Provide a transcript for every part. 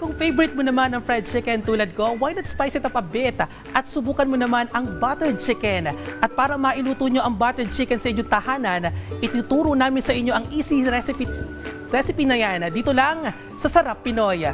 kung favorite mo naman ang fried chicken tulad ko, why not spice it up a bit at subukan mo naman ang buttered chicken. At para mailuto nyo ang buttered chicken sa inyong tahanan, ituturo namin sa inyo ang easy recipe na yan dito lang sa Sarap Pinoy.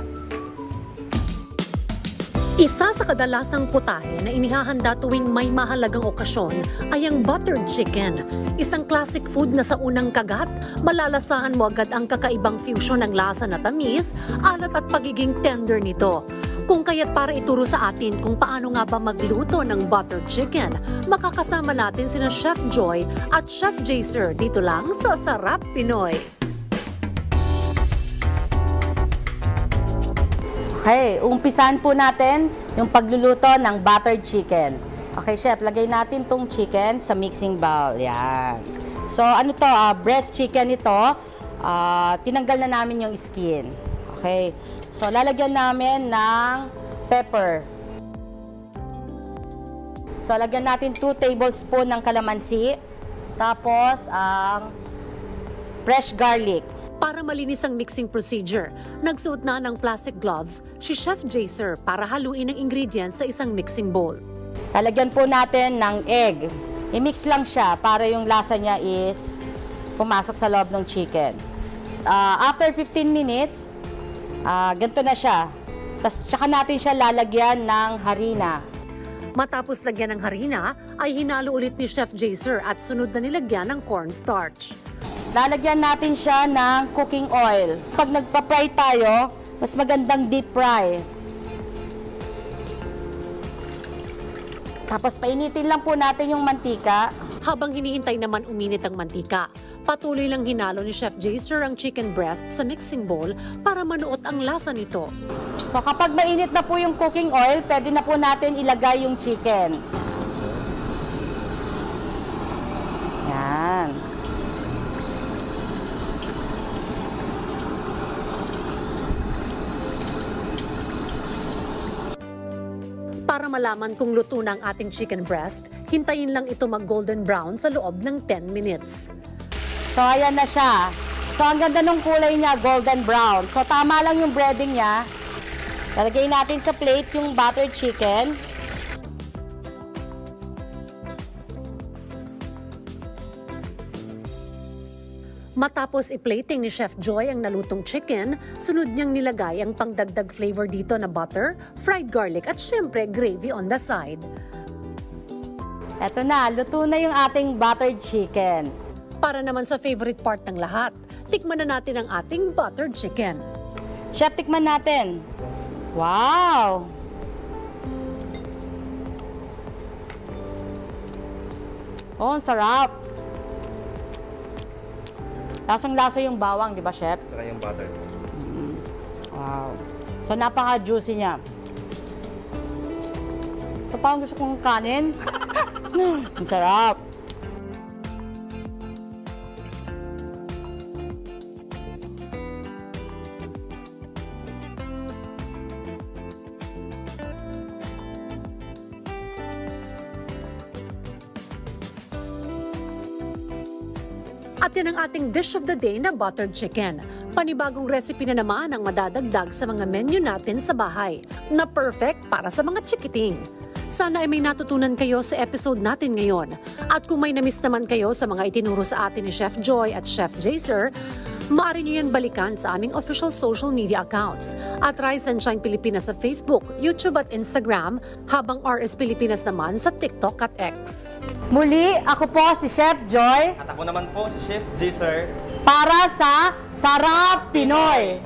Isa sa kadalasang putahe na inihahanda tuwing may mahalagang okasyon ay ang buttered chicken. Isang classic food na sa unang kagat, malalasahan mo agad ang kakaibang fusion ng lasa na tamis, alat at pagiging tender nito. Kung kaya't para ituro sa atin kung paano nga ba magluto ng buttered chicken, makakasama natin sina Chef Joy at Chef Jaser dito lang sa Sarap Pinoy. Okay, umpisahan po natin yung pagluluto ng buttered chicken. Okay, Chef, lagay natin tong chicken sa mixing bowl. Yan. So, ano to? Breast chicken ito. Tinanggal na namin yung skin. Okay. So, lalagyan namin ng pepper. So, lagyan natin 2 tablespoon ng kalamansi. Tapos, ang fresh garlic. Para malinis ang mixing procedure, nagsuot na ng plastic gloves si Chef Jaser para haluin ang ingredients sa isang mixing bowl. Lalagyan po natin ng egg. I-mix lang siya para yung lasa niya is pumasok sa loob ng chicken. After 15 minutes, ganito na siya. Tapos tsaka natin siya lalagyan ng harina. Matapos lagyan ng harina, ay hinalo ulit ni Chef Jaser at sunod na nilagyan ng cornstarch. Lalagyan natin siya ng cooking oil. Pag nagpa-fry tayo, mas magandang deep fry. Tapos painitin lang po natin yung mantika. Habang hinihintay naman uminit ang mantika, patuloy lang hinalo ni Chef Jaser ang chicken breast sa mixing bowl para manuot ang lasa nito. So kapag mainit na po yung cooking oil, pwede na po natin ilagay yung chicken. Yan. Para malaman kung luto na ang ating chicken breast, hintayin lang ito mag-golden brown sa loob ng 10 minutes. So, ayan na siya. So, ang ganda ng kulay niya, golden brown. So, tama lang yung breading niya. Lalagay natin sa plate yung buttered chicken. Matapos i-plating ni Chef Joy ang nalutong chicken, sunod niyang nilagay ang pangdagdag flavor dito na butter, fried garlic at syempre gravy on the side. Eto na, luto na yung ating buttered chicken. Para naman sa favorite part ng lahat, tikman na natin ang ating buttered chicken. Chef, tikman natin. Wow! Oh, ang sarap. Lasang-lasa yung bawang, di ba, Chef? Saka yung butter. Wow. So, napaka-juicy niya. Ito pa ang gusto kong kanin. Ang sarap. At yan ang ating dish of the day na buttered chicken. Panibagong recipe na naman ang madadagdag sa mga menu natin sa bahay na perfect para sa mga chikiting. Sana ay may natutunan kayo sa episode natin ngayon. At kung may na-miss naman kayo sa mga itinuro sa atin ni Chef Joy at Chef Jaser, maaari nyo yan balikan sa aming official social media accounts at Rise and Shine Pilipinas sa Facebook, YouTube at Instagram, habang RS Pilipinas naman sa TikTok at X. Muli, ako po si Chef Joy. At ako naman po si Chef Jaser. Para sa Sarap Pinoy.